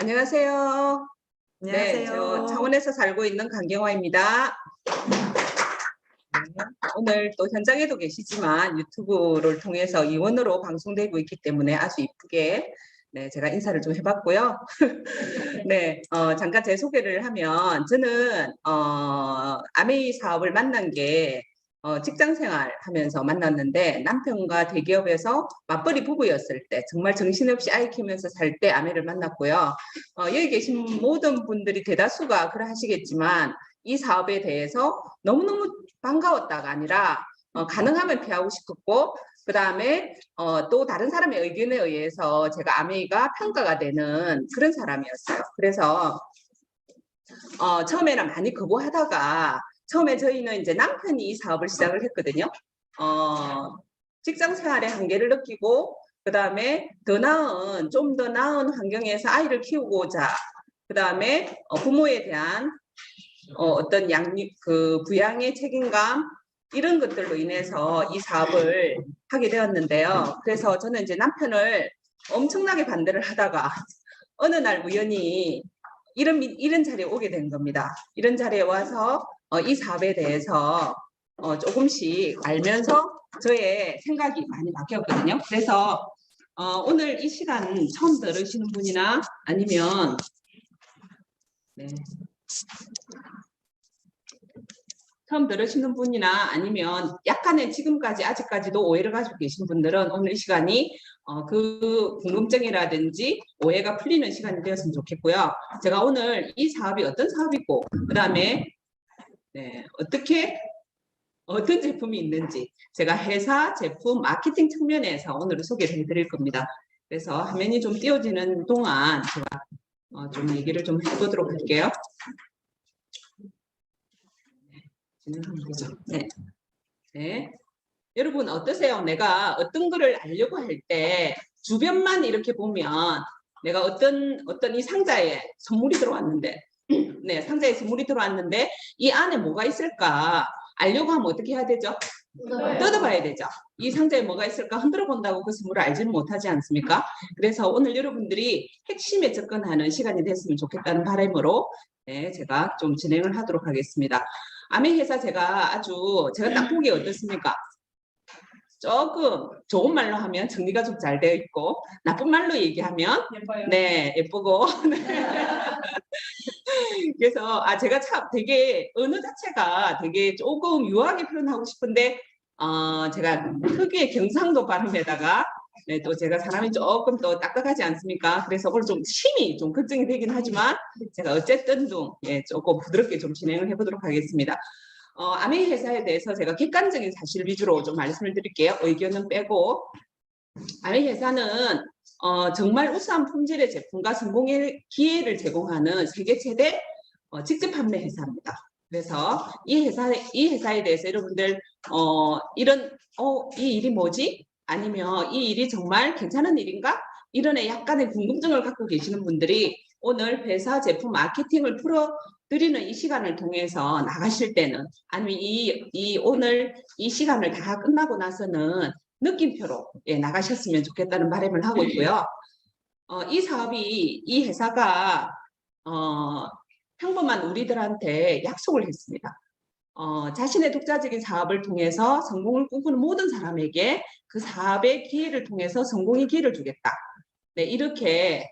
안녕하세요. 네, 저 안녕하세요. 창원에서 살고 있는 강경화입니다. 네, 오늘 또 현장에도 계시지만 유튜브를 통해서 이원으로 방송되고 있기 때문에 아주 이쁘게 제가 인사를 좀 해봤고요. 네, 잠깐 제 소개를 하면 저는 아메이 사업을 만난 게 직장 생활 하면서 만났는데 남편과 대기업에서 맞벌이 부부였을 때 정말 정신없이 아이 키우면서 살 때 아내를 만났고요. 여기 계신 모든 분들이 대다수가 그래 하시겠지만 이 사업에 대해서 너무너무 반가웠다가 아니라 가능하면 피하고 싶었고 그 다음에 또 다른 사람의 의견에 의해서 제가 아메이가 평가가 되는 그런 사람이었어요. 그래서 처음에는 많이 거부하다가 처음에 저희는 이제 남편이 이 사업을 시작을 했거든요. 직장 생활의 한계를 느끼고 그 다음에 좀 더 나은 환경에서 아이를 키우고자 그 다음에 부모에 대한 어떤 부양의 책임감 이런 것들로 인해서 이 사업을 하게 되었는데요. 그래서 저는 이제 남편을 엄청나게 반대를 하다가 어느 날 우연히 이런 자리에 오게 된 겁니다. 이런 자리에 와서 이 사업에 대해서 조금씩 알면서 저의 생각이 많이 바뀌었거든요. 그래서 오늘 이 시간 처음 들으시는 분이나 아니면 처음 들으시는 분이나 아니면 약간의 지금까지 아직까지도 오해를 가지고 계신 분들은 오늘 이 시간이 그 궁금증이라든지 오해가 풀리는 시간이 되었으면 좋겠고요. 제가 오늘 이 사업이 어떤 사업이고 그 다음에 어떤 제품이 있는지 제가 회사, 제품, 마케팅 측면에서 오늘 소개를 해드릴 겁니다. 그래서 화면이 좀 띄워지는 동안 제가 좀 얘기를 좀 해보도록 할게요. 진행하면 되죠. 네. 여러분 어떠세요? 내가 어떤 거를 알려고 할 때 주변만 이렇게 보면 내가 어떤 이 상자에 선물이 들어왔는데 네, 상자에 선물이 들어왔는데 이 안에 뭐가 있을까 알려고 하면 어떻게 해야 되죠? 뜯어봐야 되죠. 이 상자에 뭐가 있을까 흔들어 본다고 그 선물을 알지는 못하지 않습니까? 그래서 오늘 여러분들이 핵심에 접근하는 시간이 됐으면 좋겠다는 바람으로 제가 좀 진행을 하도록 하겠습니다. 아메 회사 제가 딱 보기 어떻습니까? 조금 좋은 말로 하면 정리가 좀 잘 되어 있고 나쁜 말로 얘기하면 예뻐요. 네, 예쁘고 그래서 제가 참 되게 언어 자체가 되게 조금 유하게 표현하고 싶은데 제가 특유의 경상도 발음에다가 또 제가 사람이 조금 또 딱딱하지 않습니까? 그래서 오늘 좀 심히 좀 걱정이 되긴 하지만 제가 어쨌든 조금 부드럽게 좀 진행을 해보도록 하겠습니다. 아메이 회사에 대해서 제가 객관적인 사실 위주로 좀 말씀을 드릴게요. 의견은 빼고 아메이 회사는 정말 우수한 품질의 제품과 성공의 기회를 제공하는 세계 최대 직접 판매 회사입니다. 그래서 이 회사에 대해서 여러분들 이 일이 뭐지? 아니면 이 일이 정말 괜찮은 일인가? 이런 약간의 궁금증을 갖고 계시는 분들이 오늘 회사 제품 마케팅을 풀어드리는 이 시간을 통해서 나가실 때는 아니면 오늘 이 시간을 다 끝나고 나서는 느낌표로 나가셨으면 좋겠다는 바람을 하고 있고요. 이 회사가 평범한 우리들한테 약속을 했습니다. 자신의 독자적인 사업을 통해서 성공을 꿈꾸는 모든 사람에게 그 사업의 기회를 통해서 성공의 기회를 주겠다. 네, 이렇게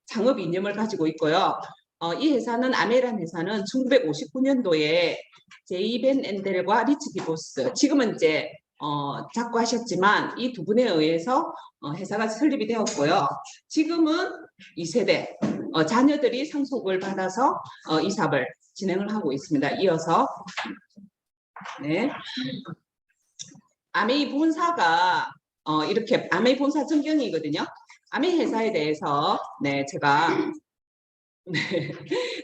창업 이념을 가지고 있고요. 이 회사는 아메이라는 회사는 1959년도에 제이벤 엔델과 리치 디보스 지금은 이제 작고하셨지만 이 두 분에 의해서 회사가 설립이 되었고요. 지금은 2세대 자녀들이 상속을 받아서 이 사업을 진행을 하고 있습니다. 이어서 아메이 본사가 이렇게 아메이 본사 전경이거든요. 아메이 회사에 대해서 제가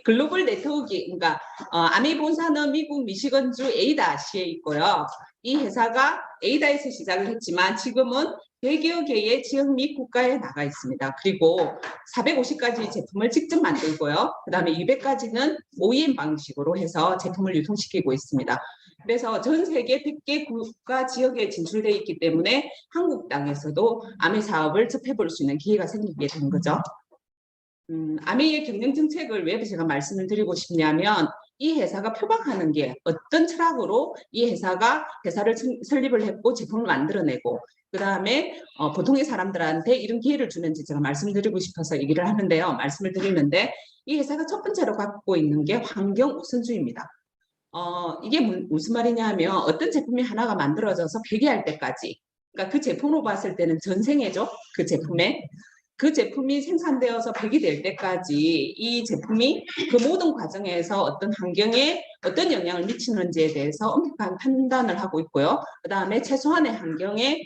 글로벌 네트워크 그러니까 아메이 본사는 미국 미시건주 에이다시에 있고요. 이 회사가 에이다에서 시작을 했지만 지금은 100여 개의 지역 및 국가에 나가 있습니다. 그리고 450가지 제품을 직접 만들고요. 그 다음에 200가지는 OEM 방식으로 해서 제품을 유통시키고 있습니다. 그래서 전 세계 100개 국가 지역에 진출되어 있기 때문에 한국 땅에서도 아메 사업을 접해볼 수 있는 기회가 생기게 된 거죠. 아메이의 경영 정책을 왜 제가 말씀을 드리고 싶냐면 이 회사가 표방하는 게 어떤 철학으로 이 회사가 회사를 설립을 했고 제품을 만들어내고 그 다음에 보통의 사람들한테 이런 기회를 주는지 제가 말씀드리고 싶어서 얘기를 하는데요. 말씀을 드리는데 이 회사가 첫 번째로 갖고 있는 게 환경 우선주의입니다. 이게 무슨 말이냐 하면 어떤 제품이 하나가 만들어져서 폐기할 때까지 그러니까 그 제품으로 봤을 때는 전생애죠. 그 제품에 그 제품이 생산되어서 폐기될 때까지 이 제품이 그 모든 과정에서 어떤 환경에 어떤 영향을 미치는지에 대해서 엄격한 판단을 하고 있고요. 그 다음에 최소한의 환경에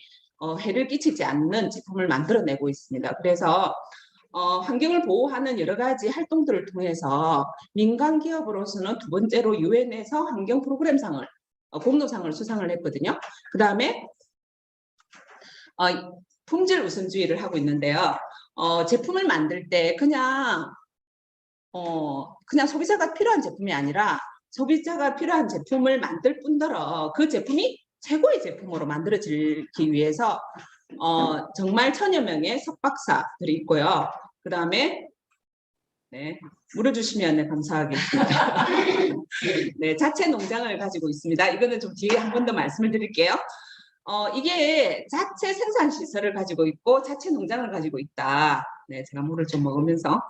해를 끼치지 않는 제품을 만들어내고 있습니다. 그래서 환경을 보호하는 여러 가지 활동들을 통해서 민간 기업으로서는 두 번째로 유엔에서 환경 프로그램상을 공로상을 수상을 했거든요. 그 다음에 품질 우선주의를 하고 있는데요. 제품을 만들 때 그냥 소비자가 필요한 제품이 아니라 소비자가 필요한 제품을 만들 뿐더러 그 제품이 최고의 제품으로 만들어지기 위해서 정말 천여 명의 석박사들이 있고요. 그 다음에 네, 물어주시면 네, 감사하겠습니다. 네, 자체 농장을 가지고 있습니다. 이거는 좀 뒤에 한 번 더 말씀을 드릴게요. 이게 자체 생산 시설을 가지고 있고 자체 농장을 가지고 있다. 네, 제가 물을 좀 먹으면서.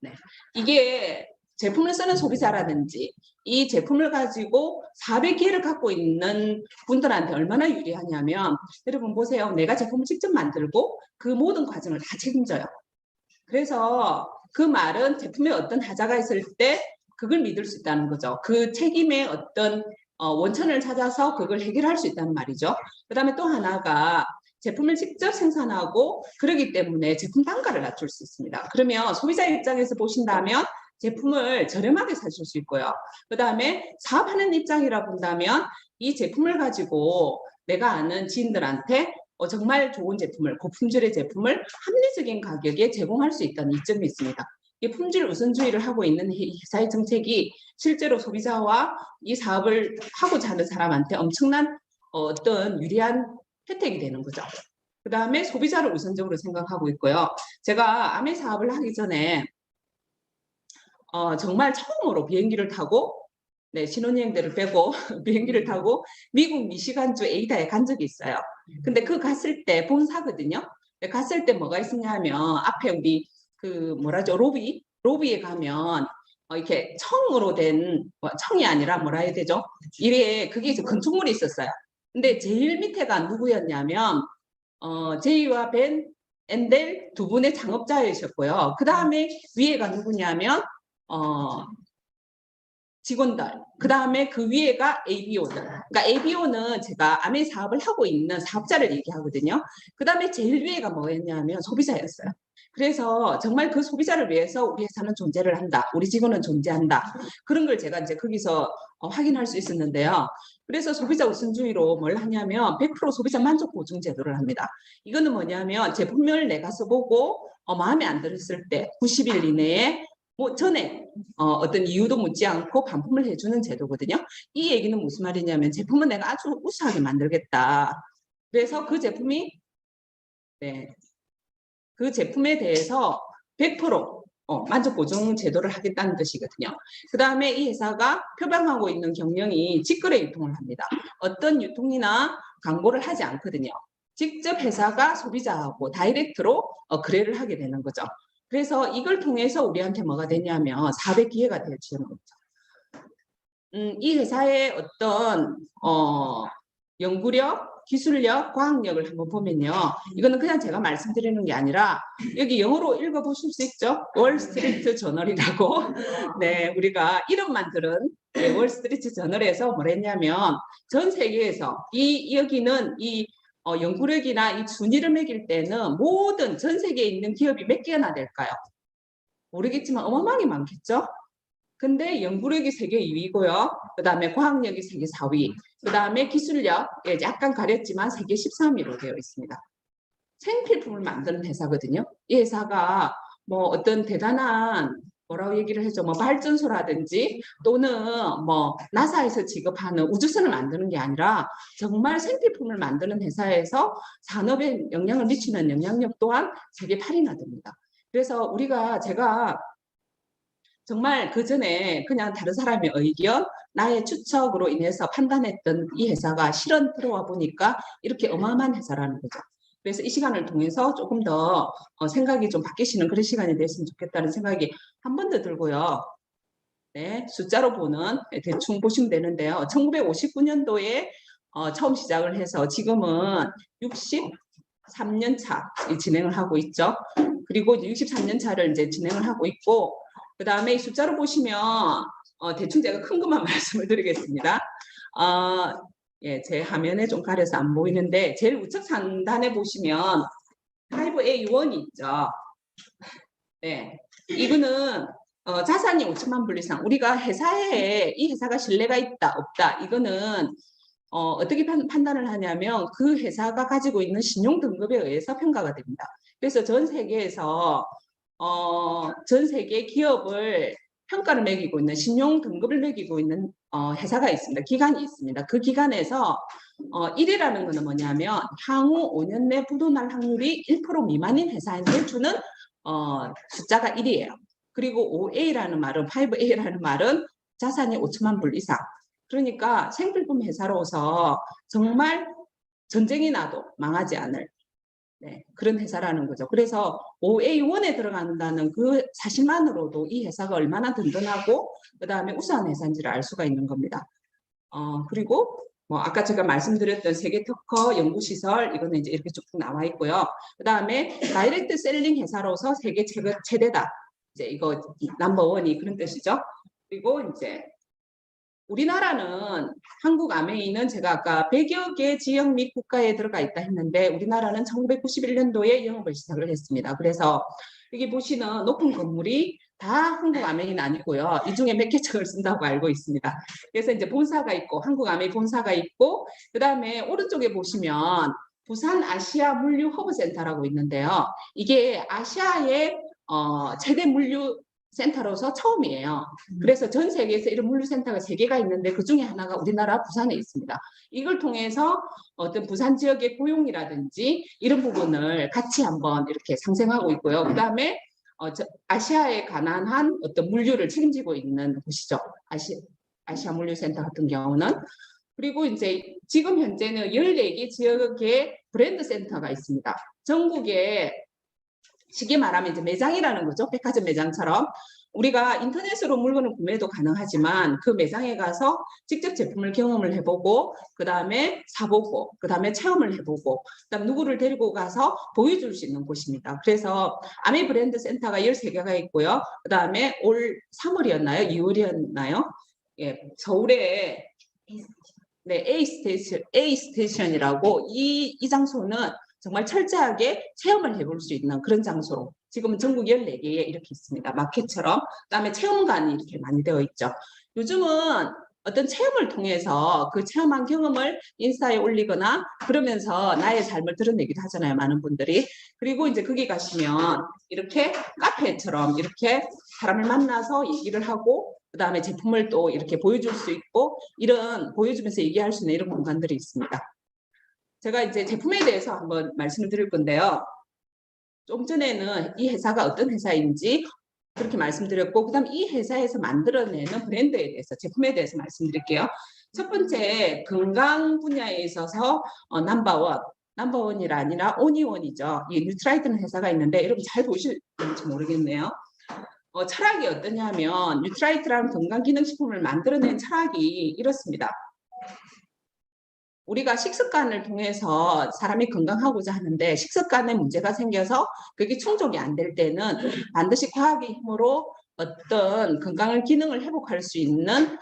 네, 이게 제품을 쓰는 소비자라든지 이 제품을 가지고 사업의 기회를 갖고 있는 분들한테 얼마나 유리하냐면 여러분 보세요. 내가 제품을 직접 만들고 그 모든 과정을 다 책임져요. 그래서 그 말은 제품에 어떤 하자가 있을 때 그걸 믿을 수 있다는 거죠. 그 책임의 어떤 원천을 찾아서 그걸 해결할 수 있다는 말이죠. 그 다음에 또 하나가 제품을 직접 생산하고 그러기 때문에 제품 단가를 낮출 수 있습니다. 그러면 소비자 입장에서 보신다면 제품을 저렴하게 사실 수 있고요. 그 다음에 사업하는 입장이라 본다면 이 제품을 가지고 내가 아는 지인들한테 정말 좋은 제품을, 고품질의 제품을 합리적인 가격에 제공할 수 있다는 이점이 있습니다. 이 품질 우선주의를 하고 있는 회사의 정책이 실제로 소비자와 이 사업을 하고자 하는 사람한테 엄청난 어떤 유리한 혜택이 되는 거죠. 그 다음에 소비자를 우선적으로 생각하고 있고요. 제가 아메 사업을 하기 전에 정말 처음으로 비행기를 타고 네, 신혼여행들을 빼고 비행기를 타고 미국 미시간주 에이다에 간 적이 있어요. 근데 그 갔을 때 본사거든요. 갔을 때 뭐가 있었냐 하면 앞에 우리 그 뭐라죠 로비에 가면 이렇게 청으로 된 청이 아니라 뭐라 해야 되죠? 이래 그게 건축물이 있었어요. 근데 제일 밑에가 누구였냐면 제이와 벤 엔델 두 분의 창업자이셨고요. 그 다음에 위에가 누구냐면 직원들, 그 다음에 그 위에가 ABO들. 그러니까 ABO는 제가 아메 사업을 하고 있는 사업자를 얘기하거든요. 그 다음에 제일 위에가 뭐였냐면 소비자였어요. 그래서 정말 그 소비자를 위해서 우리 회사는 존재를 한다. 우리 직원은 존재한다. 그런 걸 제가 이제 거기서 확인할 수 있었는데요. 그래서 소비자 우선주의로 뭘 하냐면 100% 소비자 만족 보증 제도를 합니다. 이거는 뭐냐면 제품을 내가 써보고 마음에 안 들었을 때 90일 이내에 뭐 전에 어떤 이유도 묻지 않고 반품을 해주는 제도거든요. 이 얘기는 무슨 말이냐면 제품은 내가 아주 우수하게 만들겠다. 그래서 그 제품이 네, 그 제품에 대해서 100% 만족 보증 제도를 하겠다는 뜻이거든요. 그 다음에 이 회사가 표방하고 있는 경영이 직거래 유통을 합니다. 어떤 유통이나 광고를 하지 않거든요. 직접 회사가 소비자하고 다이렉트로 거래를 하게 되는 거죠. 그래서 이걸 통해서 우리한테 뭐가 되냐면 사업의 기회가 되는 거죠. 이 회사의 어떤 연구력, 기술력, 과학력을 한번 보면요. 이거는 그냥 제가 말씀드리는 게 아니라 여기 영어로 읽어보실 수 있죠? 월스트리트 저널이라고 네, 우리가 이름만 들은 네, 월스트리트 저널에서 뭘 했냐면 전 세계에서 여기는 이 연구력이나 이 순위를 매길 때는 모든 전 세계에 있는 기업이 몇 개나 될까요? 모르겠지만 어마어마하게 많겠죠? 근데 연구력이 세계 2위고요. 그 다음에 과학력이 세계 4위. 그 다음에 기술력, 약간 가렸지만 세계 13위로 되어 있습니다. 생필품을 만드는 회사거든요. 이 회사가 뭐 어떤 대단한 뭐라고 얘기를 해줘? 뭐 발전소라든지 또는 뭐 나사에서 지급하는 우주선을 만드는 게 아니라 정말 생필품을 만드는 회사에서 산업에 영향을 미치는 영향력 또한 세계 8위나 됩니다. 그래서 제가 정말 그 전에 그냥 다른 사람의 의견, 나의 추측으로 인해서 판단했던 이 회사가 실현 들어와 보니까 이렇게 어마어마한 회사라는 거죠. 그래서 이 시간을 통해서 조금 더 생각이 좀 바뀌시는 그런 시간이 됐으면 좋겠다는 생각이 한 번 더 들고요. 네, 숫자로 보는 대충 보시면 되는데요. 1959년도에 처음 시작을 해서 지금은 63년 차 진행을 하고 있죠. 그리고 63년 차를 이제 진행을 하고 있고, 그 다음에 이 숫자로 보시면 대충 제가 큰 것만 말씀을 드리겠습니다. 예, 제 화면에 좀 가려서 안 보이는데 제일 우측 상단에 보시면 5A1이 있죠. 네, 이거는 자산이 5천만 불 이상. 우리가 회사에 이 회사가 신뢰가 있다 없다 이거는 어떻게 판단을 하냐면 그 회사가 가지고 있는 신용 등급에 의해서 평가가 됩니다. 그래서 전 세계에서 전 세계 기업을 평가를 매기고 있는 신용 등급을 매기고 있는 회사가 있습니다. 기관이 있습니다. 그 기관에서 1이라는 것은 뭐냐면 향후 5년 내 부도날 확률이 1% 미만인 회사한테 주는 숫자가 1이에요. 그리고 5A라는 말은 5A라는 말은 자산이 5천만 불 이상. 그러니까 생필품 회사로서 정말 전쟁이 나도 망하지 않을 그런 회사라는 거죠. 그래서 OA1에 들어간다는 그 사실만으로도 이 회사가 얼마나 든든하고 그 다음에 우수한 회사인지를 알 수가 있는 겁니다. 그리고 뭐 아까 제가 말씀드렸던 세계 특허 연구시설 이거는 이제 이렇게 쭉 나와 있고요. 그 다음에 다이렉트 셀링 회사로서 세계 최대다. 이제 이거 넘버원이 그런 뜻이죠. 그리고 이제 우리나라는 한국 아메이는 제가 아까 100여 개 지역 및 국가에 들어가 있다 했는데 우리나라는 1991년도에 영업을 시작을 했습니다. 그래서 여기 보시는 높은 건물이 다 한국 아메이는 아니고요. 이 중에 몇 개 층을 쓴다고 알고 있습니다. 그래서 이제 본사가 있고 한국 아메이 본사가 있고 그 다음에 오른쪽에 보시면 부산 아시아 물류 허브 센터라고 있는데요. 이게 아시아의 최대 물류 센터로서 처음이에요. 그래서 전 세계에서 이런 물류센터가 3개가 있는데 그 중에 하나가 우리나라 부산에 있습니다. 이걸 통해서 어떤 부산 지역의 고용이라든지 이런 부분을 같이 한번 이렇게 상생하고 있고요. 그 다음에 아시아에 관한 어떤 물류를 책임지고 있는 곳이죠. 아시아 물류센터 같은 경우는. 그리고 이제 지금 현재는 14개 지역의 브랜드 센터가 있습니다. 전국에 쉽게 말하면 이제 매장이라는 거죠. 백화점 매장처럼 우리가 인터넷으로 물건을 구매도 가능하지만 그 매장에 가서 직접 제품을 경험을 해보고 그 다음에 사보고 그 다음에 체험을 해보고 그다음 누구를 데리고 가서 보여줄 수 있는 곳입니다. 그래서 아메 브랜드 센터가 13개가 있고요. 그 다음에 올 3월이었나요? 2월이었나요? 예, 서울에 네, A 스테이션이라고 이 장소는 정말 철저하게 체험을 해볼 수 있는 그런 장소로 지금은 전국 14개에 이렇게 있습니다. 마켓처럼. 그다음에 체험관이 이렇게 많이 되어 있죠. 요즘은 어떤 체험을 통해서 그 체험한 경험을 인스타에 올리거나 그러면서 나의 삶을 드러내기도 하잖아요. 많은 분들이. 그리고 이제 거기 가시면 이렇게 카페처럼 이렇게 사람을 만나서 얘기를 하고 그 다음에 제품을 또 이렇게 보여줄 수 있고 이런 보여주면서 얘기할 수 있는 이런 공간들이 있습니다. 제가 이제 제품에 대해서 한번 말씀을 드릴 건데요. 좀 전에는 이 회사가 어떤 회사인지 그렇게 말씀드렸고 그 다음 이 회사에서 만들어내는 브랜드에 대해서 제품에 대해서 말씀드릴게요. 첫 번째 건강 분야에 있어서 넘버원이라 아니라 오니원이죠. 이 뉴트라이트는 회사가 있는데 여러분 잘 보실지 모르겠네요. 철학이 어떠냐면 뉴트라이트라는 건강기능식품을 만들어낸 철학이 이렇습니다. 우리가 식습관을 통해서 사람이 건강하고자 하는데 식습관에 문제가 생겨서 그게 충족이 안 될 때는 반드시 과학의 힘으로 어떤 건강을 기능을 회복할 수 있는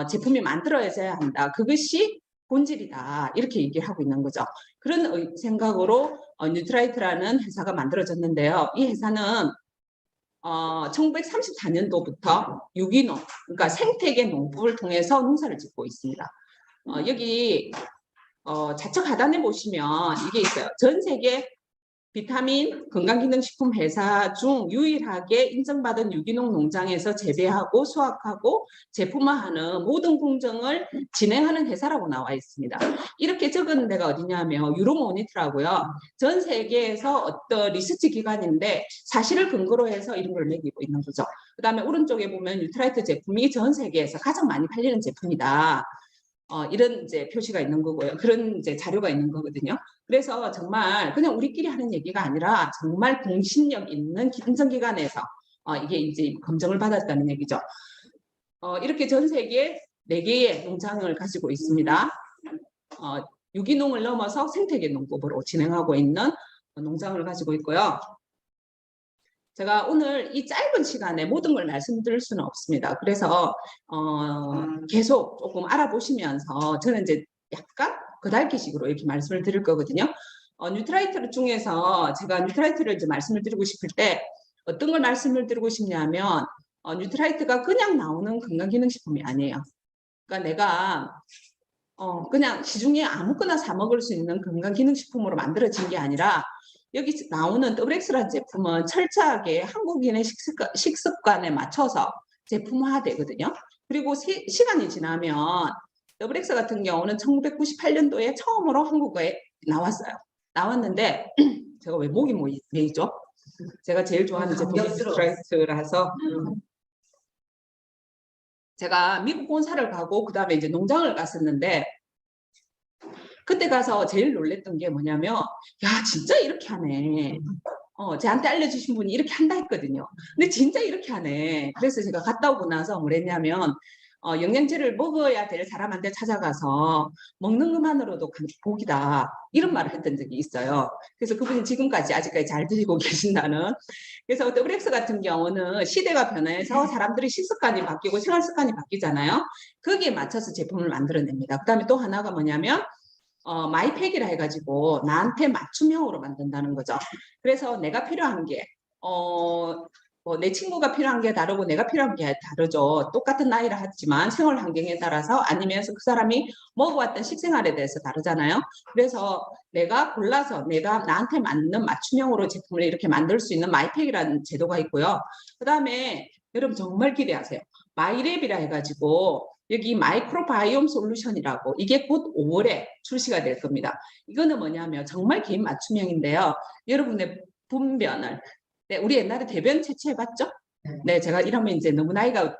제품이 만들어져야 한다. 그것이 본질이다. 이렇게 얘기를 하고 있는 거죠. 그런 생각으로 뉴트라이트라는 회사가 만들어졌는데요. 이 회사는 1934년도부터 유기농, 그러니까 생태계 농법을 통해서 농사를 짓고 있습니다. 여기 좌측 하단에 보시면 이게 있어요. 전 세계 비타민 건강기능식품 회사 중 유일하게 인정받은 유기농 농장에서 재배하고 수확하고 제품화하는 모든 공정을 진행하는 회사라고 나와 있습니다. 이렇게 적은 데가 어디냐면 유로모니터라고요. 전 세계에서 어떤 리서치 기관인데 사실을 근거로 해서 이런 걸 매기고 있는 거죠. 그 다음에 오른쪽에 보면 뉴트라이트 제품이 전 세계에서 가장 많이 팔리는 제품이다. 이런 이제 표시가 있는 거고요. 그런 이제 자료가 있는 거거든요. 그래서 정말 그냥 우리끼리 하는 얘기가 아니라 정말 공신력 있는 인정기관에서 이게 이제 검증을 받았다는 얘기죠. 이렇게 전 세계 4개의 농장을 가지고 있습니다. 유기농을 넘어서 생태계 농법으로 진행하고 있는 농장을 가지고 있고요. 제가 오늘 이 짧은 시간에 모든 걸 말씀드릴 수는 없습니다. 그래서 계속 조금 알아보시면서 저는 이제 약간 그달기식으로 이렇게 말씀을 드릴 거거든요. 뉴트라이트 중에서 제가 뉴트라이트를 이제 말씀을 드리고 싶을 때 어떤 걸 말씀을 드리고 싶냐면 뉴트라이트가 그냥 나오는 건강기능식품이 아니에요. 그러니까 내가 그냥 시중에 아무거나 사 먹을 수 있는 건강기능식품으로 만들어진 게 아니라 여기 나오는 WX라는 제품은 철저하게 한국인의 식습관에 맞춰서 제품화되거든요. 그리고 시간이 지나면 WX 같은 경우는 1998년도에 처음으로 한국에 나왔어요. 나왔는데 제가 왜 목이 메이죠? 제가 제일 좋아하는 제품이 뉴트라이트라서 제가 미국 본사를 가고 그 다음에 이제 농장을 갔었는데 그때 가서 제일 놀랬던 게 뭐냐면 야 진짜 이렇게 하네. 저한테 알려주신 분이 이렇게 한다 했거든요. 근데 진짜 이렇게 하네. 그래서 제가 갔다 오고 나서 뭐랬냐면 영양제를 먹어야 될 사람한테 찾아가서 먹는 것만으로도 복이다. 이런 말을 했던 적이 있어요. 그래서 그분이 지금까지 아직까지 잘 드시고 계신다는. 그래서 WX 같은 경우는 시대가 변해서 사람들이 식습관이 바뀌고 생활습관이 바뀌잖아요. 거기에 맞춰서 제품을 만들어냅니다. 그 다음에 또 하나가 뭐냐면 마이팩이라 해가지고 나한테 맞춤형으로 만든다는 거죠. 그래서 내가 필요한 게 내 친구가 필요한 게 다르고 내가 필요한 게 다르죠. 똑같은 나이라 하지만 생활 환경에 따라서 아니면 그 사람이 먹어왔던 식생활에 대해서 다르잖아요. 그래서 내가 골라서 내가 나한테 맞는 맞춤형으로 제품을 이렇게 만들 수 있는 마이팩이라는 제도가 있고요. 그 다음에 여러분 정말 기대하세요. 마이랩이라 해가지고 여기 마이크로바이옴 솔루션이라고 이게 곧 5월에 출시가 될 겁니다. 이거는 뭐냐면 정말 개인 맞춤형인데요. 여러분의 분변을 우리 옛날에 대변 채취해봤죠? 네, 제가 이러면 이제 너무 나이가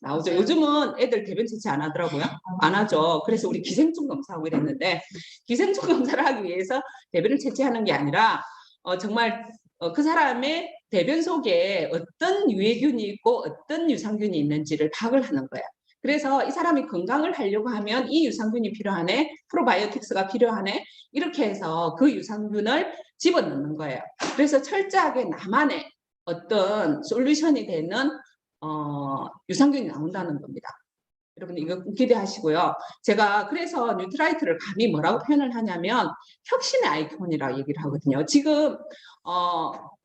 나오죠. 요즘은 애들 대변 채취 안 하더라고요. 안 하죠. 그래서 우리 기생충 검사하고 이랬는데 기생충 검사를 하기 위해서 대변을 채취하는 게 아니라 정말 그 사람의 대변 속에 어떤 유해균이 있고 어떤 유산균이 있는지를 파악을 하는 거예요. 그래서 이 사람이 건강을 하려고 하면 이 유산균이 필요하네, 프로바이오틱스가 필요하네, 이렇게 해서 그 유산균을 집어넣는 거예요. 그래서 철저하게 나만의 어떤 솔루션이 되는 유산균이 나온다는 겁니다. 여러분 이거 기대하시고요. 제가 그래서 뉴트라이트를 감히 뭐라고 표현을 하냐면 혁신의 아이콘이라고 얘기를 하거든요. 지금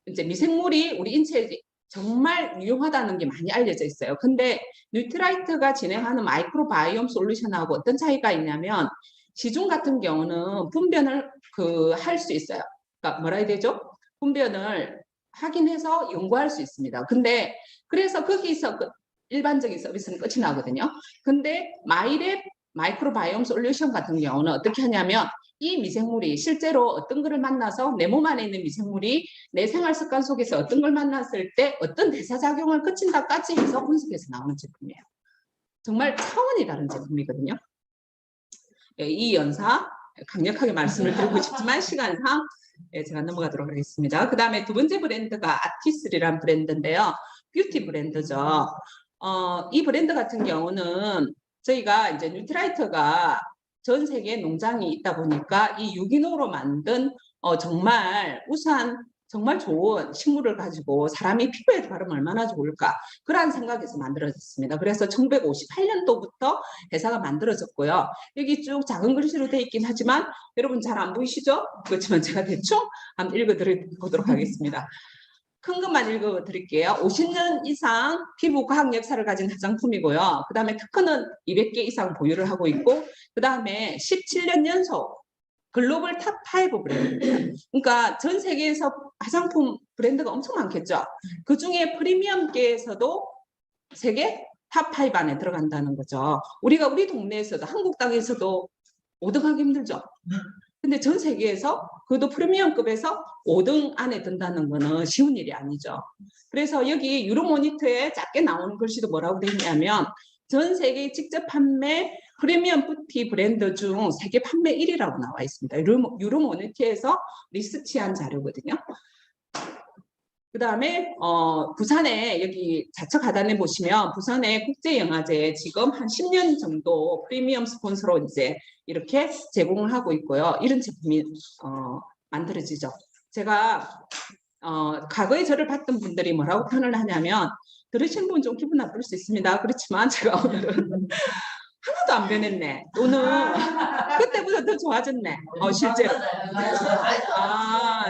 이제 미생물이 우리 인체에 정말 유용하다는 게 많이 알려져 있어요. 근데 뉴트라이트가 진행하는 마이크로바이옴 솔루션하고 어떤 차이가 있냐면 시중 같은 경우는 분변을 할 수 있어요. 그러니까 뭐라 해야 되죠? 분변을 확인해서 연구할 수 있습니다. 근데 그래서 거기서 일반적인 서비스는 끝이 나거든요. 근데 마이랩 마이크로바이옴 솔루션 같은 경우는 어떻게 하냐면 이 미생물이 실제로 어떤 거를 만나서 내 몸 안에 있는 미생물이 내 생활 습관 속에서 어떤 걸 만났을 때 어떤 대사작용을 거친다까지 해서 분석해서 나오는 제품이에요. 정말 차원이 다른 제품이거든요. 이 연사 강력하게 말씀을 드리고 싶지만 시간상 제가 넘어가도록 하겠습니다. 그 다음에 두 번째 브랜드가 아티스리란 브랜드인데요. 뷰티 브랜드죠. 이 브랜드 같은 경우는 저희가 이제 뉴트라이트가 전 세계 농장이 있다 보니까 이 유기농으로 만든 정말 우수한 정말 좋은 식물을 가지고 사람이 피부에 바르면 얼마나 좋을까 그런 생각에서 만들어졌습니다. 그래서 1958년도부터 회사가 만들어졌고요. 여기 쭉 작은 글씨로 되어 있긴 하지만 여러분 잘 안 보이시죠? 그렇지만 제가 대충 한번 읽어드리도록 하겠습니다. 큰 것만 읽어드릴게요. 50년 이상 피부 과학 역사를 가진 화장품이고요. 그 다음에 특허는 200개 이상 보유를 하고 있고 그 다음에 17년 연속 글로벌 탑5 브랜드입니다. 그러니까 전 세계에서 화장품 브랜드가 엄청 많겠죠. 그 중에 프리미엄계에서도 세계 탑5 안에 들어간다는 거죠. 우리가 우리 동네에서도 한국 땅에서도 5등 하기 힘들죠. 근데 전 세계에서 그것도 프리미엄급에서 5등 안에 든다는 거는 쉬운 일이 아니죠. 그래서 여기 유로모니터에 작게 나오는 글씨도 뭐라고 되어 있냐면 전 세계 직접 판매 프리미엄 뷰티 브랜드 중 세계 판매 1위라고 나와 있습니다. 유로모니터에서 리서치한 자료거든요. 그 다음에 부산에 여기 좌측 하단에 보시면 부산의 국제영화제에 지금 한 10년 정도 프리미엄 스폰서로 이제 이렇게 제공을 하고 있고요. 이런 제품이 만들어지죠. 제가 과거에 저를 봤던 분들이 뭐라고 표현을 하냐면 들으신 분 좀 기분 나쁠 수 있습니다. 그렇지만 제가 오늘은 하나도 안 변했네. 오늘 그때보다 더 좋아졌네. 실제로.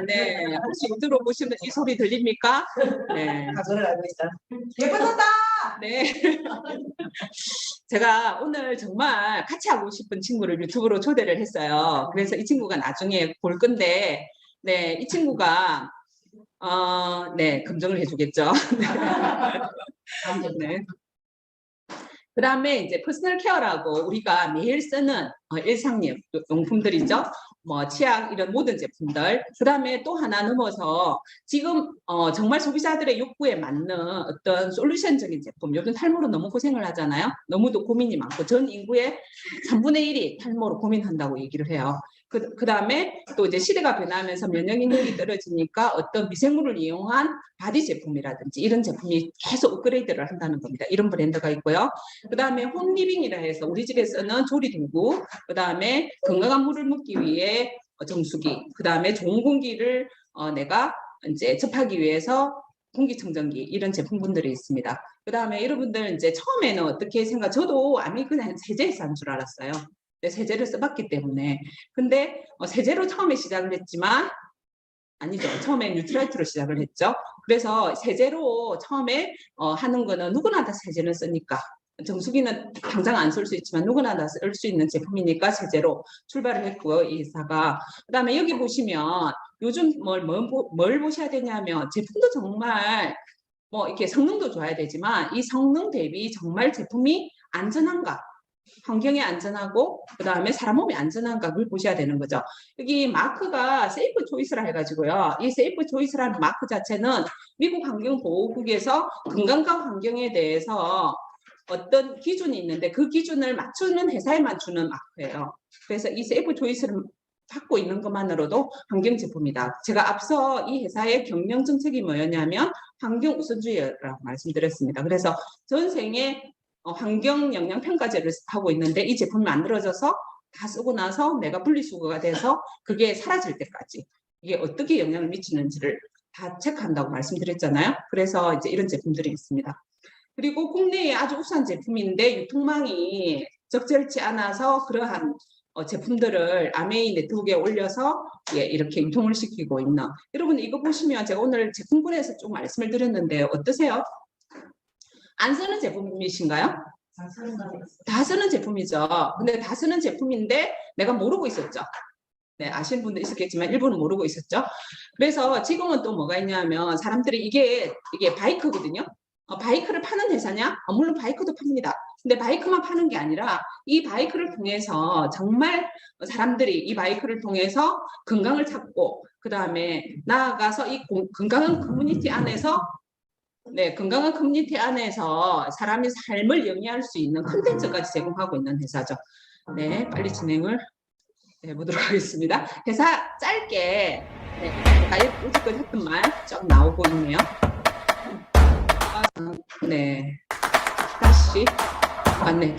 네. 혹시 들어보시면 이 소리 들립니까? 네. 저를 알고 있다. 예뻐졌다. 네. 제가 오늘 정말 같이 하고 싶은 친구를 유튜브로 초대를 했어요. 그래서 이 친구가 나중에 볼 건데, 네, 이 친구가 네, 검증을 해주겠죠. 네. 그 다음에 이제 퍼스널 케어라고 우리가 매일 쓰는 일상용품들이죠. 뭐 치약 이런 모든 제품들. 그 다음에 또 하나 넘어서 지금 정말 소비자들의 욕구에 맞는 어떤 솔루션적인 제품. 요즘 탈모로 너무 고생을 하잖아요. 너무도 고민이 많고 전 인구의 3분의 1이 탈모로 고민한다고 얘기를 해요. 그 다음에 또 이제 시대가 변하면서 면역력이 떨어지니까 어떤 미생물을 이용한 바디 제품이라든지 이런 제품이 계속 업그레이드를 한다는 겁니다. 이런 브랜드가 있고요. 그 다음에 홈리빙이라 해서 우리 집에서는 조리도구, 그 다음에 건강한 물을 먹기 위해 정수기, 그 다음에 좋은 공기를 내가 이제 접하기 위해서 공기청정기 이런 제품분들이 있습니다. 그 다음에 여러분들 이제 처음에는 어떻게 생각? 저도 아미 그냥 세제에서 한 줄 알았어요. 세제를 써봤기 때문에. 근데 세제로 처음에 시작을 했지만 아니죠. 처음에 뉴트라이트로 시작을 했죠. 그래서 세제로 처음에 하는 거는 누구나 다 세제는 쓰니까 정수기는 당장 안 쓸 수 있지만 누구나 다 쓸 수 있는 제품이니까 세제로 출발을 했고요. 이 회사가. 그 다음에 여기 보시면 요즘 뭘 보셔야 되냐면 제품도 정말 뭐 이렇게 성능도 좋아야 되지만 이 성능 대비 정말 제품이 안전한가, 환경에 안전하고 그 다음에 사람 몸에 안전한가 그걸 보셔야 되는 거죠. 여기 마크가 세이프 초이스라 해가지고요. 이 세이프 초이스라는 마크 자체는 미국 환경보호국에서 건강과 환경에 대해서 어떤 기준이 있는데 그 기준을 맞추는 회사에만 주는 마크예요. 그래서 이 세이프 초이스를 갖고 있는 것만으로도 환경 제품이다. 제가 앞서 이 회사의 경영 정책이 뭐였냐면 환경 우선주의라고 말씀드렸습니다. 그래서 전생에 환경 영양 평가제를 하고 있는데 이 제품이 만들어져서 다 쓰고 나서 내가 분리수거가 돼서 그게 사라질 때까지 이게 어떻게 영향을 미치는지를 다 체크한다고 말씀드렸잖아요. 그래서 이제 이런 제품들이 있습니다. 그리고 국내에 아주 우수한 제품인데 유통망이 적절치 않아서 그러한 제품들을 아메이 네트워크에 올려서 이렇게 유통을 시키고 있는. 여러분 이거 보시면 제가 오늘 제품군에서 좀 말씀을 드렸는데 어떠세요? 안 쓰는 제품이신가요? 다 쓰는 제품이죠. 근데 다 쓰는 제품인데 내가 모르고 있었죠. 네, 아시는 분도 있었겠지만 일부는 모르고 있었죠. 그래서 지금은 또 뭐가 있냐면 사람들이 이게 바이크거든요. 바이크를 파는 회사냐? 물론 바이크도 팝니다. 근데 바이크만 파는 게 아니라 이 바이크를 통해서 정말 사람들이 이 바이크를 통해서 건강을 찾고 그 다음에 나아가서 이 건강한 커뮤니티 안에서 건강한 커뮤니티 안에서 사람의 삶을 영위할 수 있는 콘텐츠까지 제공하고 있는 회사죠. 네, 빨리 진행을 해보도록 하겠습니다. 회사 짧게 제가 여지껏 했던 말 쭉 나오고 있네요. 네, 다시 맞네.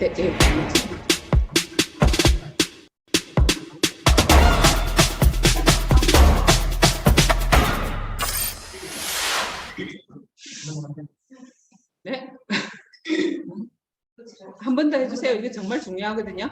네. 한 번 더 해주세요. 이게 정말 중요하거든요.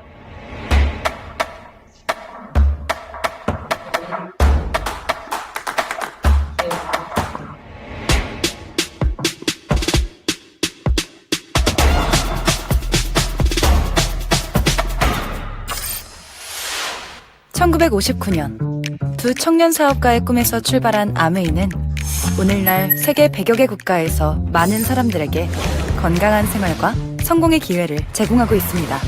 1959년 두 청년 사업가의 꿈에서 출발한 아메이는 오늘날 세계 100여 개 국가에서 많은 사람들에게 건강한 생활과 성공의 기회를 제공하고 있습니다.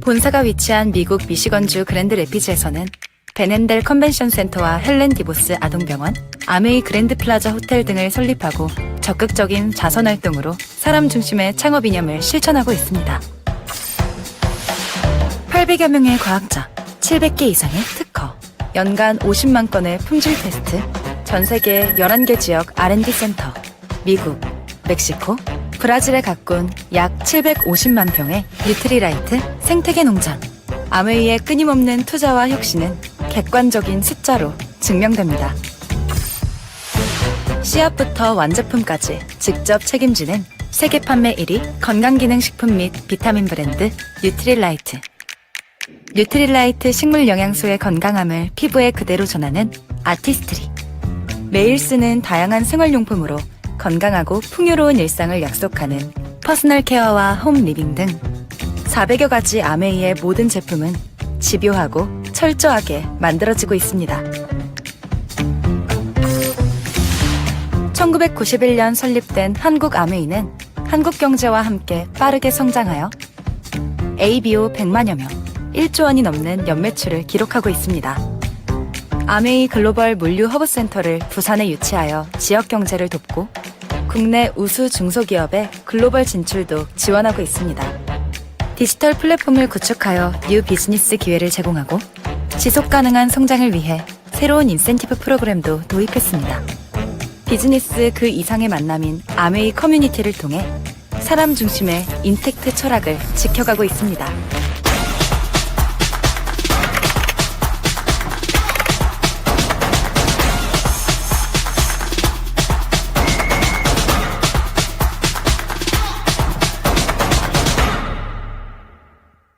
본사가 위치한 미국 미시건주 그랜드 레피즈에서는 베넨델 컨벤션 센터와 헬렌 디보스 아동병원, 아메이 그랜드 플라자 호텔 등을 설립하고 적극적인 자선 활동으로 사람 중심의 창업 이념을 실천하고 있습니다. 800여 명의 과학자, 700개 이상의 특허, 연간 50만 건의 품질 테스트, 전 세계 11개 지역 R&D 센터, 미국, 멕시코, 브라질에 가꾼 약 750만 평의 뉴트리라이트 생태계 농장. 아메이의 끊임없는 투자와 혁신은 객관적인 숫자로 증명됩니다. 씨앗부터 완제품까지 직접 책임지는 세계 판매 1위 건강기능식품 및 비타민 브랜드 뉴트리라이트. 뉴트리라이트 식물 영양소의 건강함을 피부에 그대로 전하는 아티스트리. 매일 쓰는 다양한 생활용품으로 건강하고 풍요로운 일상을 약속하는 퍼스널 케어와 홈 리빙 등 400여 가지 아메이의 모든 제품은 집요하고 철저하게 만들어지고 있습니다. 1991년 설립된 한국 아메이는 한국 경제와 함께 빠르게 성장하여 ABO 100만여 명, 1조 원이 넘는 연매출을 기록하고 있습니다. 아메이 글로벌 물류 허브센터를 부산에 유치하여 지역 경제를 돕고 국내 우수 중소기업의 글로벌 진출도 지원하고 있습니다. 디지털 플랫폼을 구축하여 뉴 비즈니스 기회를 제공하고 지속 가능한 성장을 위해 새로운 인센티브 프로그램도 도입했습니다. 비즈니스 그 이상의 만남인 아메이 커뮤니티를 통해 사람 중심의 인텍트 철학을 지켜가고 있습니다.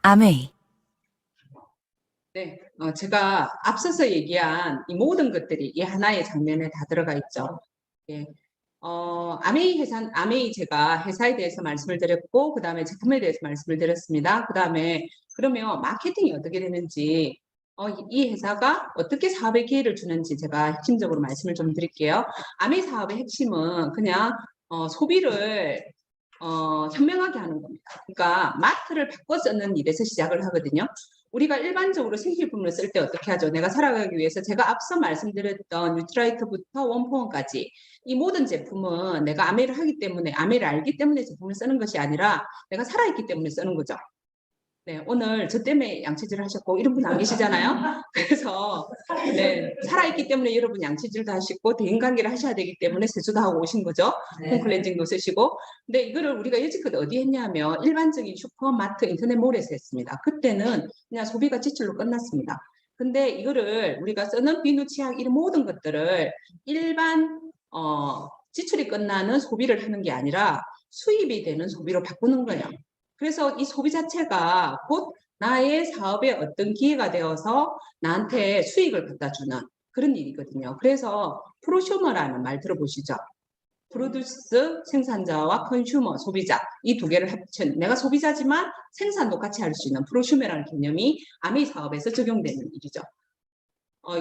아메이. 네, 제가 앞서서 얘기한 이 모든 것들이 이 하나의 장면에 다 들어가 있죠. 예. 아메이 제가 회사에 대해서 말씀을 드렸고, 그 다음에 제품에 대해서 말씀을 드렸습니다. 그 다음에 그러면 마케팅이 어떻게 되는지, 이 회사가 어떻게 사업의 기회를 주는지 제가 핵심적으로 말씀을 좀 드릴게요. 아메이 사업의 핵심은 그냥 소비를 현명하게 하는 겁니다. 그러니까 마트를 바꿔 쓰는 일에서 시작을 하거든요. 우리가 일반적으로 생필품을 쓸 때 어떻게 하죠? 내가 살아가기 위해서 제가 앞서 말씀드렸던 뉴트라이트부터 원포원까지 이 모든 제품은 내가 아메이를 하기 때문에, 아메이를 알기 때문에 제품을 쓰는 것이 아니라 내가 살아있기 때문에 쓰는 거죠. 네, 오늘 저 때문에 양치질을 하셨고 이런 분 안 계시잖아요. 그래서 네, 살아있기 때문에 여러분 양치질도 하시고 대인관계를 하셔야 되기 때문에 세수도 하고 오신 거죠. 홈클렌징도 쓰시고. 근데 이거를 우리가 여지껏 어디 했냐면 일반적인 슈퍼마트, 인터넷몰에서 했습니다. 그때는 그냥 소비가 지출로 끝났습니다. 근데 이거를 우리가 쓰는 비누, 치약 이런 모든 것들을 일반 지출이 끝나는 소비를 하는 게 아니라 수입이 되는 소비로 바꾸는 거예요. 그래서 이 소비 자체가 곧 나의 사업에 어떤 기회가 되어서 나한테 수익을 갖다 주는 그런 일이거든요. 그래서 프로슈머라는 말 들어보시죠? 프로듀스 생산자와 컨슈머 소비자 이 두 개를 합친 내가 소비자지만 생산도 같이 할 수 있는 프로슈머라는 개념이 아메이 사업에서 적용되는 일이죠.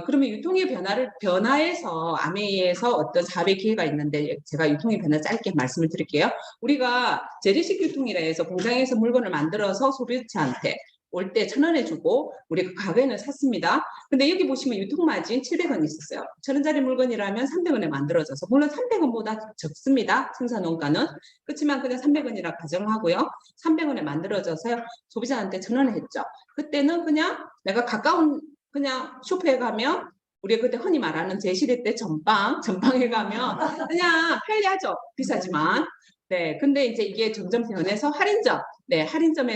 그러면 유통의 변화에서 아메이에서 어떤 사업의 기회가 있는데 제가 유통의 변화 짧게 말씀을 드릴게요. 우리가 재래식 유통이라 해서 공장에서 물건을 만들어서 소비자한테 올 때 1,000원에 주고 우리 그 가게는 샀습니다. 근데 여기 보시면 유통마진 700원 있었어요. 1,000원짜리 물건이라면 300원에 만들어져서 물론 300원보다 적습니다. 생산원가는. 그렇지만 그냥 300원이라 가정하고요. 300원에 만들어져서 소비자한테 1,000원에 했죠. 그때는 그냥 내가 가까운 그냥 슈퍼에 가면 우리가 그때 흔히 말하는 제 시대 때 전방에 가면 그냥 편리하죠. 비싸지만. 네, 근데 이제 이게 점점 변해서 할인점, 네, 할인점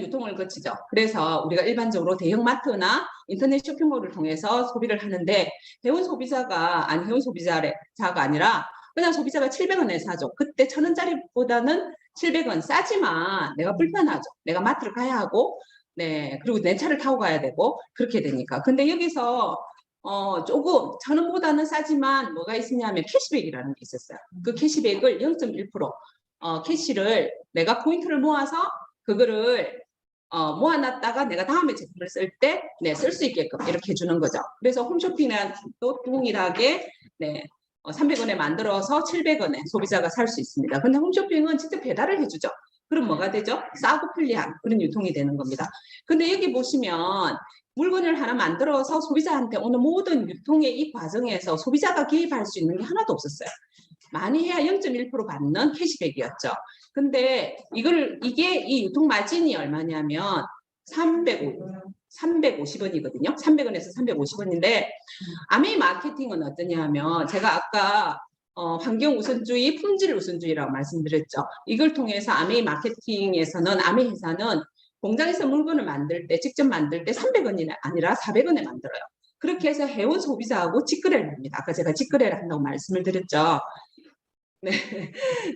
유통을 거치죠. 그래서 우리가 일반적으로 대형마트나 인터넷 쇼핑몰을 통해서 소비를 하는데 해운 소비자가 아니라 그냥 소비자가 700원에 사죠. 그때 1,000원짜리보다는 700원 싸지만 내가 불편하죠. 내가 마트를 가야 하고 네, 그리고 내 차를 타고 가야 되고 그렇게 되니까. 근데 여기서 조금 1,000원보다는 싸지만 뭐가 있었냐면 캐시백이라는 게 있었어요. 그 캐시백을 0.1% 캐시를 내가 포인트를 모아서 그거를 모아놨다가 내가 다음에 제품을 쓸 때 쓸 수 있게끔 이렇게 해주는 거죠. 그래서 홈쇼핑도 동일하게 300원에 만들어서 700원에 소비자가 살 수 있습니다. 근데 홈쇼핑은 직접 배달을 해주죠. 그럼 뭐가 되죠? 싸고 편리한 그런 유통이 되는 겁니다. 근데 여기 보시면 물건을 하나 만들어서 소비자한테 오는 모든 유통의 이 과정에서 소비자가 개입할 수 있는 게 하나도 없었어요. 많이 해야 0.1% 받는 캐시백이었죠. 근데 이게 이 유통 마진이 얼마냐면 350원이거든요. 300원에서 350원인데 아메이 마케팅은 어떠냐면 제가 아까 환경 우선주의, 품질 우선주의라고 말씀드렸죠. 이걸 통해서 아메이 마케팅에서는 아메이 회사는 공장에서 물건을 만들 때 직접 만들 때 300원이 아니라 400원에 만들어요. 그렇게 해서 해온 소비자하고 직거래를 합니다. 아까 제가 직거래를 한다고 말씀을 드렸죠.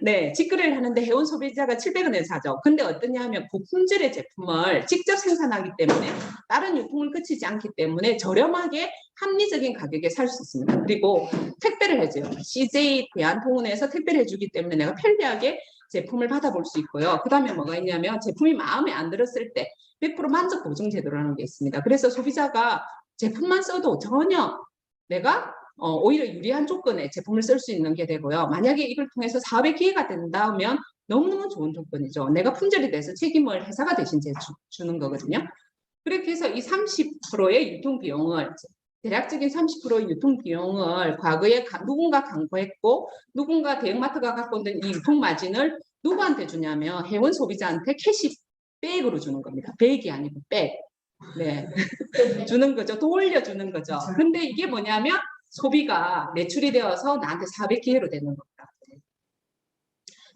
네, 직거래를 하는데 해온 소비자가 700원에 사죠. 근데 어떠냐면 고품질의 제품을 직접 생산하기 때문에 다른 유통을 거치지 않기 때문에 저렴하게 합리적인 가격에 살 수 있습니다. 그리고 택배를 해줘요. CJ 대한통운에서 택배를 해주기 때문에 내가 편리하게 제품을 받아볼 수 있고요. 그 다음에 뭐가 있냐면 제품이 마음에 안 들었을 때 100% 만족 보증 제도라는 게 있습니다. 그래서 소비자가 제품만 써도 전혀 내가 오히려 유리한 조건에 제품을 쓸 수 있는 게 되고요. 만약에 이걸 통해서 사업의 기회가 된다면 너무너무 좋은 조건이죠. 내가 품절이 돼서 책임을 회사가 대신 주는 거거든요. 그렇게 해서 이 30%의 유통 비용을 대략적인 30%의 유통 비용을 과거에 누군가 강구했고 누군가 대형마트가 갖고 있는 이 유통 마진을 누구한테 주냐면 회원 소비자한테 캐시백으로 주는 겁니다. 백이 아니고 백. 네. 주는 거죠. 돌려주는 거죠. 근데 이게 뭐냐면 소비가 매출이 되어서 나한테 사업의 기회로 되는 겁니다.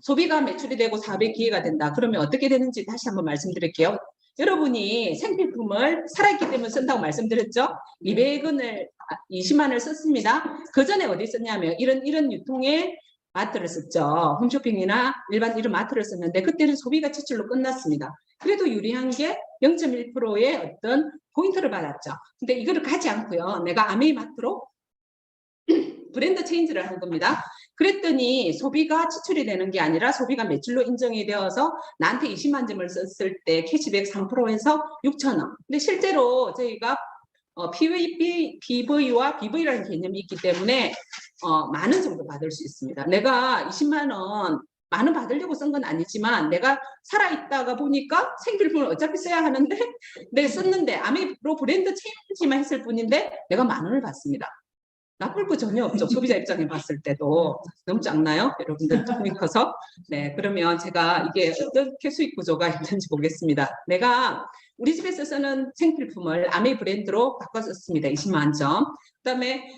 소비가 매출이 되고 사업의 기회가 된다. 그러면 어떻게 되는지 다시 한번 말씀드릴게요. 여러분이 생필품을 살아있기 때문에 쓴다고 말씀드렸죠? 200원을 20만 원을 썼습니다. 그 전에 어디 썼냐면 이런 유통의 마트를 썼죠. 홈쇼핑이나 일반 이런 마트를 썼는데 그때는 소비가 지출로 끝났습니다. 그래도 유리한 게 0.1%의 어떤 포인트를 받았죠. 근데 이거를 가지 않고요. 내가 아메이 마트로 브랜드 체인지를 한 겁니다. 그랬더니 소비가 지출이 되는 게 아니라 소비가 매출로 인정이 되어서 나한테 20만 점을 썼을 때 캐시백 3%에서 6,000원. 근데 실제로 저희가 PV와 BV라는 개념이 있기 때문에 만원 정도 받을 수 있습니다. 내가 20만 원 만원 받으려고 쓴 건 아니지만 내가 살아있다가 보니까 생필품을 어차피 써야 하는데 내가 썼는데 아메이로 브랜드 체인지만 했을 뿐인데 내가 만 원을 받습니다. 나쁠 거 전혀 없죠. 소비자 입장에 봤을 때도. 너무 작나요? 여러분들 통이 커서. 네, 그러면 제가 이게 어떻게 수익 구조가 있는지 보겠습니다. 내가 우리 집에서 쓰는 생필품을 아메이 브랜드로 바꿔 썼습니다. 20만 점. 그 다음에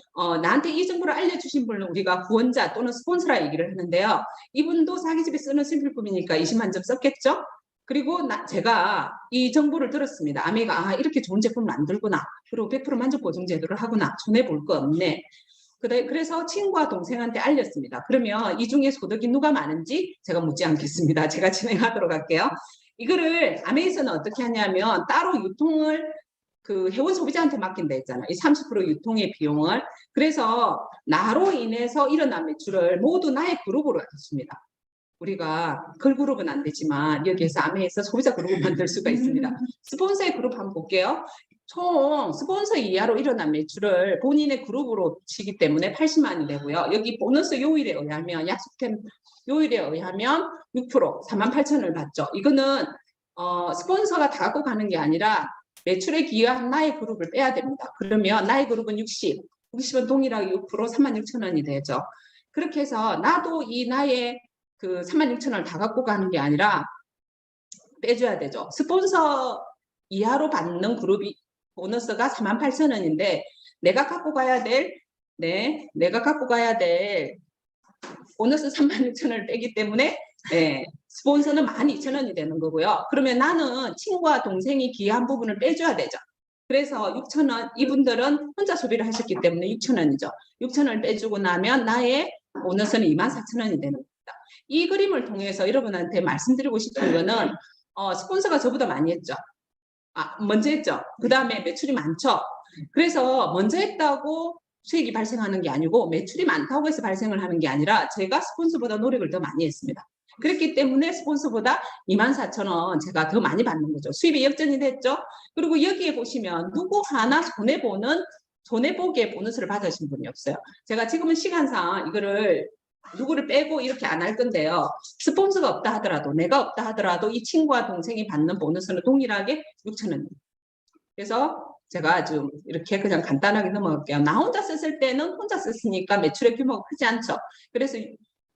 나한테 이 정보를 알려주신 분은 우리가 구원자 또는 스폰서라 얘기를 하는데요. 이분도 자기 집에 쓰는 생필품이니까 20만 점 썼겠죠? 그리고 제가 이 정보를 들었습니다. 아메이가 이렇게 좋은 제품을 만들구나. 그리고 100% 만족 보증 제도를 하구나. 손해볼 거 없네. 그래서 친구와 동생한테 알렸습니다. 그러면 이 중에 소득이 누가 많은지 제가 묻지 않겠습니다. 제가 진행하도록 할게요. 이거를 아메이에서는 어떻게 하냐면 따로 유통을 그 회원 소비자한테 맡긴다 했잖아요. 이 30% 유통의 비용을. 그래서 나로 인해서 일어난 매출을 모두 나의 그룹으로 했습니다. 우리가 걸그룹은 안 되지만 여기에서 아메에서 소비자 그룹을 만들 수가 있습니다. 스폰서의 그룹 한번 볼게요. 총 스폰서 이하로 일어난 매출을 본인의 그룹으로 치기 때문에 80만이 되고요. 여기 보너스 요일에 의하면 약속된 요일에 의하면 6% 48,000원을 받죠. 이거는 스폰서가 다 갖고 가는 게 아니라 매출에 기여한 나의 그룹을 빼야 됩니다. 그러면 나의 그룹은 60은 동일하게 6% 36,000원이 되죠. 그렇게 해서 나도 이 나의 그 36,000원을 다 갖고 가는 게 아니라 빼줘야 되죠. 스폰서 이하로 받는 그룹이 보너스가 48,000원인데 내가 갖고 가야 될 보너스 36,000원을 빼기 때문에 스폰서는 12,000원이 되는 거고요. 그러면 나는 친구와 동생이 기여한 부분을 빼줘야 되죠. 그래서 6,000원, 이분들은 혼자 소비를 하셨기 때문에 6,000원이죠. 6,000원을 빼주고 나면 나의 보너스는 24,000원이 되는 겁니다. 이 그림을 통해서 여러분한테 말씀드리고 싶은 거는 스폰서가 저보다 많이 했죠. 먼저 했죠. 그 다음에 매출이 많죠. 그래서 먼저 했다고 수익이 발생하는 게 아니고 매출이 많다고 해서 발생을 하는 게 아니라 제가 스폰서보다 노력을 더 많이 했습니다. 그렇기 때문에 스폰서보다 24,000원 제가 더 많이 받는 거죠. 수입이 역전이 됐죠. 그리고 여기에 보시면 누구 하나 손해보기에 보너스를 받으신 분이 없어요. 제가 지금은 시간상 이거를 누구를 빼고 이렇게 안 할 건데요. 스폰서가 없다 하더라도 내가 없다 하더라도 이 친구와 동생이 받는 보너스는 동일하게 6,000원입니다. 그래서 제가 좀 이렇게 그냥 간단하게 넘어갈게요. 나 혼자 썼을 때는 혼자 썼으니까 매출의 규모가 크지 않죠. 그래서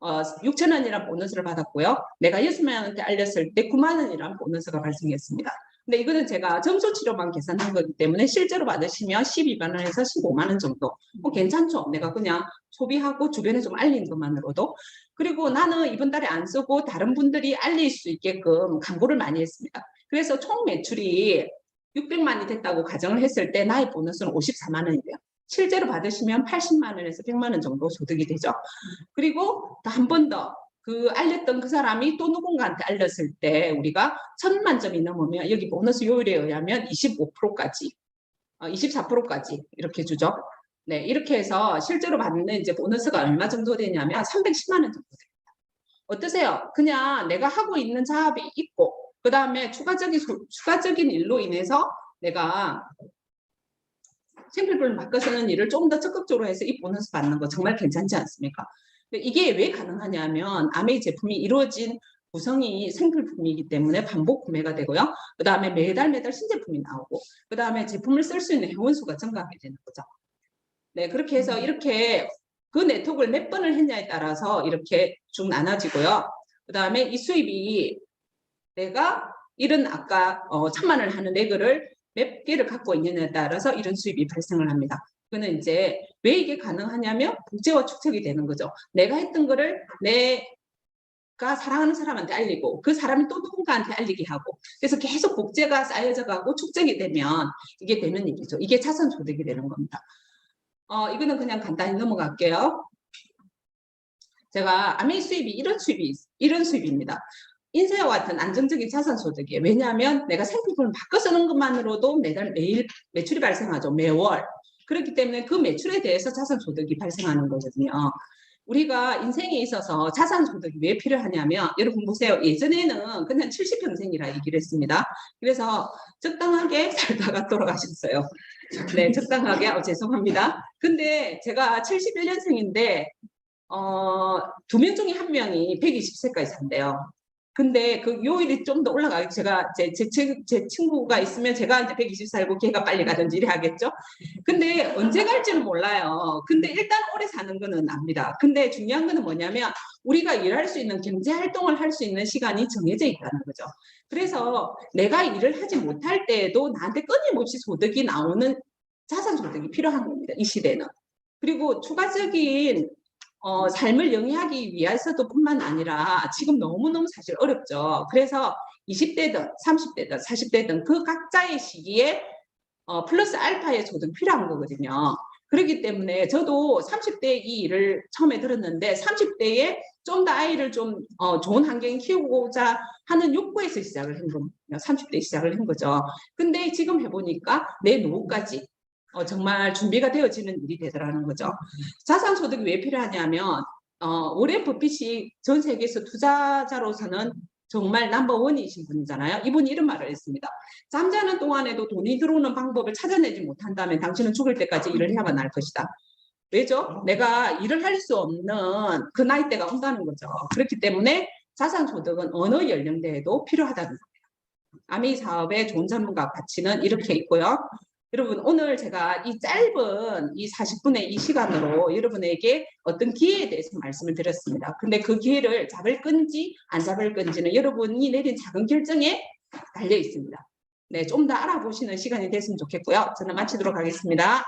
6,000원이라는 보너스를 받았고요. 내가 6명한테 알렸을 때 9만 원이라는 보너스가 발생했습니다. 근데 이거는 제가 점수 치료만 계산한 거기 때문에 실제로 받으시면 12만 원에서 15만 원 정도. 괜찮죠? 내가 그냥 소비하고 주변에 좀 알린 것만으로도. 그리고 나는 이번 달에 안 쓰고 다른 분들이 알릴 수 있게끔 광고를 많이 했습니다. 그래서 총 매출이 600만이 됐다고 가정을 했을 때 나의 보너스는 54만 원이래요. 실제로 받으시면 80만 원에서 100만 원 정도 소득이 되죠. 그리고 한 번 더 그 알렸던 그 사람이 또 누군가한테 알렸을 때 우리가 1000만점이 넘으면 여기 보너스 요율에 의하면 25%까지 24%까지 이렇게 주죠. 네, 이렇게 해서 실제로 받는 이제 보너스가 얼마 정도 되냐면 310만 원 정도 됩니다. 어떠세요? 그냥 내가 하고 있는 작업이 있고 그 다음에 추가적인 일로 인해서 내가 샘플을 바꿔 쓰는 일을 조금 더 적극적으로 해서 이 보너스 받는 거 정말 괜찮지 않습니까? 이게 왜 가능하냐면 아메이 제품이 이루어진 구성이 생필품이기 때문에 반복 구매가 되고요. 그 다음에 매달 신제품이 나오고 그 다음에 제품을 쓸 수 있는 회원수가 증가하게 되는 거죠. 네, 그렇게 해서 이렇게 그 네트워크를 몇 번을 했냐에 따라서 이렇게 쭉 나눠지고요. 그 다음에 이 수입이 내가 이런 아까 1,000만 원을 하는 레그를 몇 개를 갖고 있느냐에 따라서 이런 수입이 발생을 합니다. 그거는 이제 왜 이게 가능하냐면 복제와 축적이 되는 거죠. 내가 했던 거를 내가 사랑하는 사람한테 알리고 그 사람이 또 누군가한테 알리게 하고 그래서 계속 복제가 쌓여져 가고 축적이 되면 이게 되는 일이죠. 이게 자산 소득이 되는 겁니다. 이거는 그냥 간단히 넘어갈게요. 제가 아메이 수입이 이런 수입입니다. 인쇄와 같은 안정적인 자산 소득이에요. 왜냐하면 내가 생필품을 바꿔 쓰는 것만으로도 매일 매출이 발생하죠. 매월. 그렇기 때문에 그 매출에 대해서 자산 소득이 발생하는 거거든요. 우리가 인생에 있어서 자산 소득이 왜 필요하냐면 여러분 보세요. 예전에는 그냥 70평생이라 얘기를 했습니다. 그래서 적당하게 살다가 돌아가셨어요. 네, 적당하게. 죄송합니다. 근데 제가 71년생인데 2명 중에 1명이 120세까지 산대요. 근데 그 요일이 좀 더 올라가요. 제가 제 친구가 있으면 제가 이제 120 살고 걔가 빨리 가든지 이래 하겠죠. 근데 언제 갈지는 몰라요. 근데 일단 오래 사는 거는 압니다. 근데 중요한 거는 뭐냐면 우리가 일할 수 있는 경제 활동을 할 수 있는 시간이 정해져 있다는 거죠. 그래서 내가 일을 하지 못할 때에도 나한테 끊임없이 소득이 나오는 자산 소득이 필요한 겁니다. 이 시대는. 그리고 추가적인 삶을 영위하기 위해서도 뿐만 아니라 지금 너무너무 사실 어렵죠. 그래서 20대든 30대든 40대든 그 각자의 시기에 플러스 알파의 소득이 필요한 거거든요. 그렇기 때문에 저도 30대 이 일을 처음에 들었는데 30대에 좀 더 아이를 좀 좋은 환경에 키우고자 하는 욕구에서 시작을 한 겁니다. 30대에 시작을 한 거죠. 근데 지금 해보니까 내 노후까지 정말 준비가 되어지는 일이 되더라는 거죠. 자산 소득이 왜 필요하냐면 워렌 버핏이 전 세계에서 투자자로서는 정말 넘버원이신 분이잖아요. 이분이 이런 말을 했습니다. 잠자는 동안에도 돈이 들어오는 방법을 찾아내지 못한다면 당신은 죽을 때까지 일을 해야만 할 것이다. 왜죠? 내가 일을 할 수 없는 그 나이대가 온다는 거죠. 그렇기 때문에 자산 소득은 어느 연령대에도 필요하다는 겁니다. 아메이 사업의 좋은 전문가 가치는 이렇게 있고요. 여러분 오늘 제가 이 짧은 이 40분의 이 시간으로 여러분에게 어떤 기회에 대해서 말씀을 드렸습니다. 근데 그 기회를 잡을 건지 안 잡을 건지는 여러분이 내린 작은 결정에 달려 있습니다. 네, 좀 더 알아보시는 시간이 됐으면 좋겠고요. 저는 마치도록 하겠습니다.